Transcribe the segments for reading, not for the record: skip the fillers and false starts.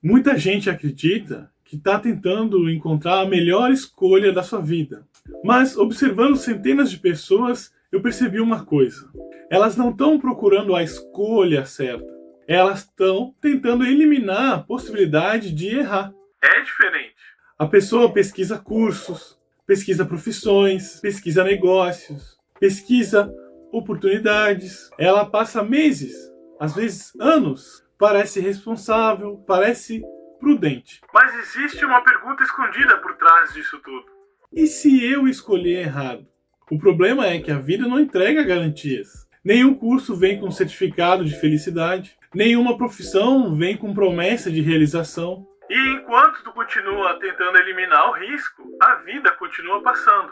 Muita gente acredita que está tentando encontrar a melhor escolha da sua vida. Mas observando centenas de pessoas, eu percebi uma coisa. Elas não estão procurando a escolha certa. Elas estão tentando eliminar a possibilidade de errar. É diferente. A pessoa pesquisa cursos, pesquisa profissões, pesquisa negócios, pesquisa oportunidades. Ela passa meses, às vezes anos, parece responsável, parece prudente. Mas existe uma pergunta escondida por trás disso tudo. E se eu escolher errado? O problema é que a vida não entrega garantias. Nenhum curso vem com certificado de felicidade. Nenhuma profissão vem com promessa de realização. E enquanto tu continua tentando eliminar o risco, a vida continua passando.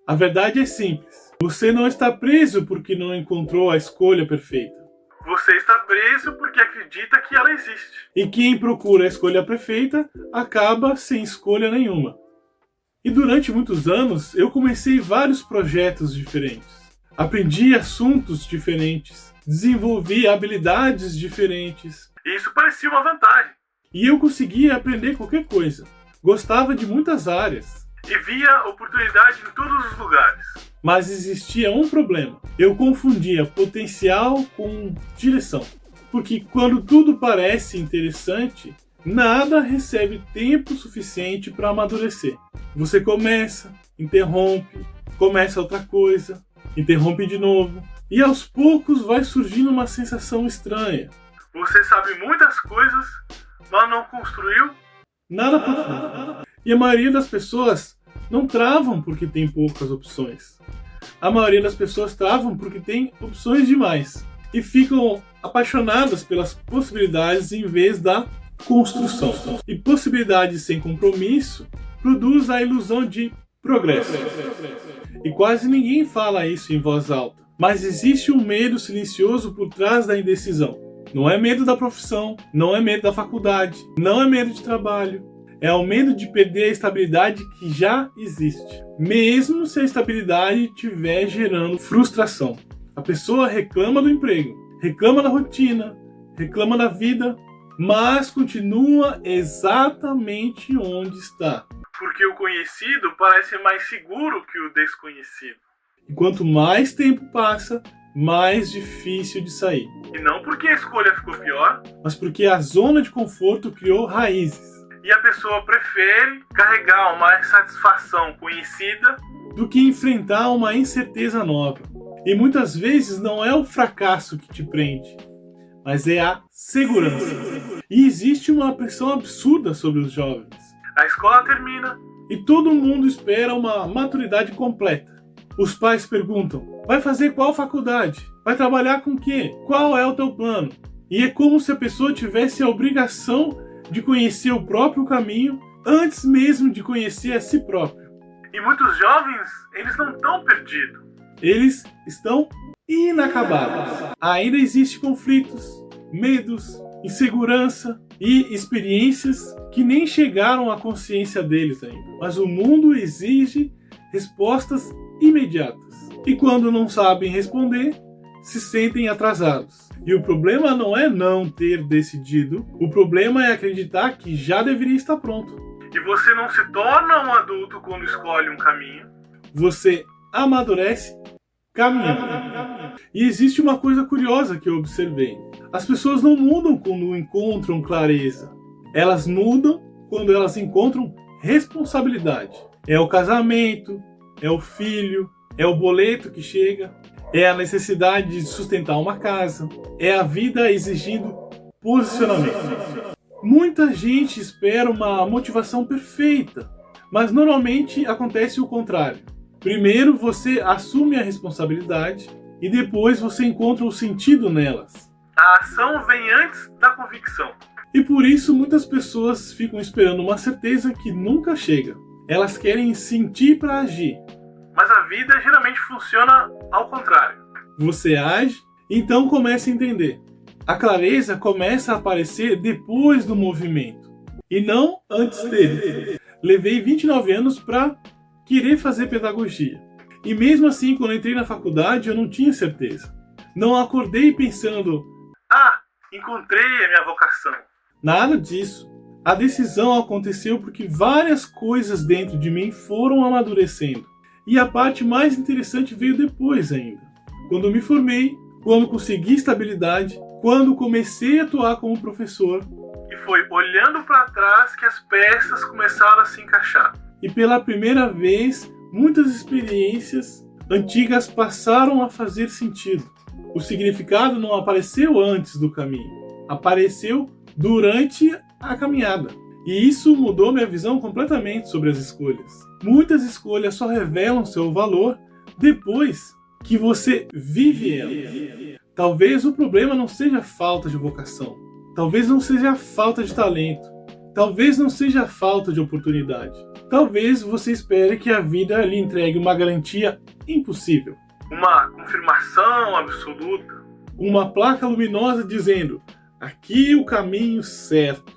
A verdade é simples. Você não está preso porque não encontrou a escolha perfeita. Você está preso porque acredita que ela existe. E quem procura a escolha perfeita acaba sem escolha nenhuma. E durante muitos anos eu comecei vários projetos diferentes. Aprendi assuntos diferentes. Desenvolvi habilidades diferentes. Isso parecia uma vantagem. E eu conseguia aprender qualquer coisa. Gostava de muitas áreas. E via oportunidade em todos os lugares. Mas existia um problema. Eu confundia potencial com direção. Porque quando tudo parece interessante, nada recebe tempo suficiente para amadurecer. Você começa, interrompe, começa outra coisa, interrompe de novo. E aos poucos vai surgindo uma sensação estranha. Você sabe muitas coisas, mas não construiu nada profundo. E a maioria das pessoas não travam porque tem poucas opções. A maioria das pessoas travam porque tem opções demais. E ficam apaixonadas pelas possibilidades em vez da construção. E possibilidades sem compromisso produz a ilusão de progresso. E quase ninguém fala isso em voz alta. Mas existe um medo silencioso por trás da indecisão. Não é medo da profissão, não é medo da faculdade, não é medo de trabalho. É o medo de perder a estabilidade que já existe. Mesmo se a estabilidade estiver gerando frustração. A pessoa reclama do emprego, reclama da rotina, reclama da vida, mas continua exatamente onde está. Porque o conhecido parece mais seguro que o desconhecido. E quanto mais tempo passa, mais difícil de sair. E não porque a escolha ficou pior, mas porque a zona de conforto criou raízes. E a pessoa prefere carregar uma insatisfação conhecida do que enfrentar uma incerteza nova. E muitas vezes não é o fracasso que te prende, mas é a segurança. E existe uma pressão absurda sobre os jovens. A escola termina e todo mundo espera uma maturidade completa. Os pais perguntam: vai fazer qual faculdade? Vai trabalhar com o quê? Qual é o teu plano? E é como se a pessoa tivesse a obrigação de conhecer o próprio caminho antes mesmo de conhecer a si próprio. E muitos jovens, eles não estão perdidos. Eles estão inacabados. Ainda existem conflitos, medos, insegurança e experiências que nem chegaram à consciência deles ainda. Mas o mundo exige respostas imediatas. E quando não sabem responder, se sentem atrasados. E o problema não é não ter decidido, o problema é acreditar que já deveria estar pronto. E você não se torna um adulto quando escolhe um caminho. Você amadurece caminhando. E existe uma coisa curiosa que eu observei. As pessoas não mudam quando encontram clareza. Elas mudam quando elas encontram responsabilidade. É o casamento, é o filho, é o boleto que chega. É a necessidade de sustentar uma casa. É a vida exigindo posicionamento. Muita gente espera uma motivação perfeita, mas normalmente acontece o contrário. Primeiro você assume a responsabilidade e depois você encontra o sentido nelas. A ação vem antes da convicção. E por isso muitas pessoas ficam esperando uma certeza que nunca chega. Elas querem sentir para agir. Mas a vida geralmente funciona ao contrário. Você age, então começa a entender. A clareza começa a aparecer depois do movimento, e não antes dele. Levei 29 anos para querer fazer pedagogia. E mesmo assim, quando entrei na faculdade, eu não tinha certeza. Não acordei pensando: encontrei a minha vocação. Nada disso. A decisão aconteceu porque várias coisas dentro de mim foram amadurecendo. E a parte mais interessante veio depois ainda. Quando me formei, quando consegui estabilidade, quando comecei a atuar como professor. E foi olhando para trás que as peças começaram a se encaixar. E pela primeira vez, muitas experiências antigas passaram a fazer sentido. O significado não apareceu antes do caminho, apareceu durante a caminhada. E isso mudou minha visão completamente sobre as escolhas. Muitas escolhas só revelam seu valor depois que você vive elas. Talvez o problema não seja a falta de vocação. Talvez não seja a falta de talento. Talvez não seja a falta de oportunidade. Talvez você espere que a vida lhe entregue uma garantia impossível. Uma confirmação absoluta. Uma placa luminosa dizendo: aqui o caminho certo.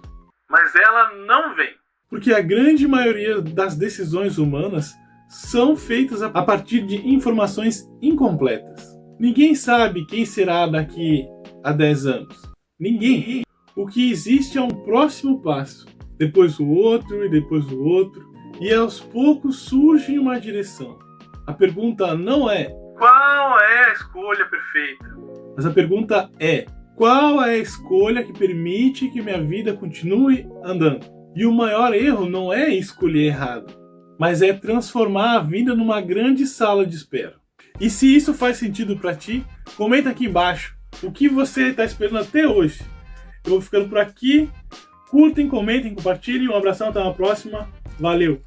Mas ela não vem. Porque a grande maioria das decisões humanas são feitas a partir de informações incompletas. Ninguém sabe quem será daqui a 10 anos. Ninguém. O que existe é um próximo passo. Depois o outro e depois o outro. E aos poucos surge uma direção. A pergunta não é qual é a escolha perfeita. Mas a pergunta é: qual é a escolha que permite que minha vida continue andando? E o maior erro não é escolher errado, mas é transformar a vida numa grande sala de espera. E se isso faz sentido para ti, comenta aqui embaixo o que você está esperando até hoje. Eu vou ficando por aqui. Curtem, comentem, compartilhem. Um abração, até a próxima. Valeu!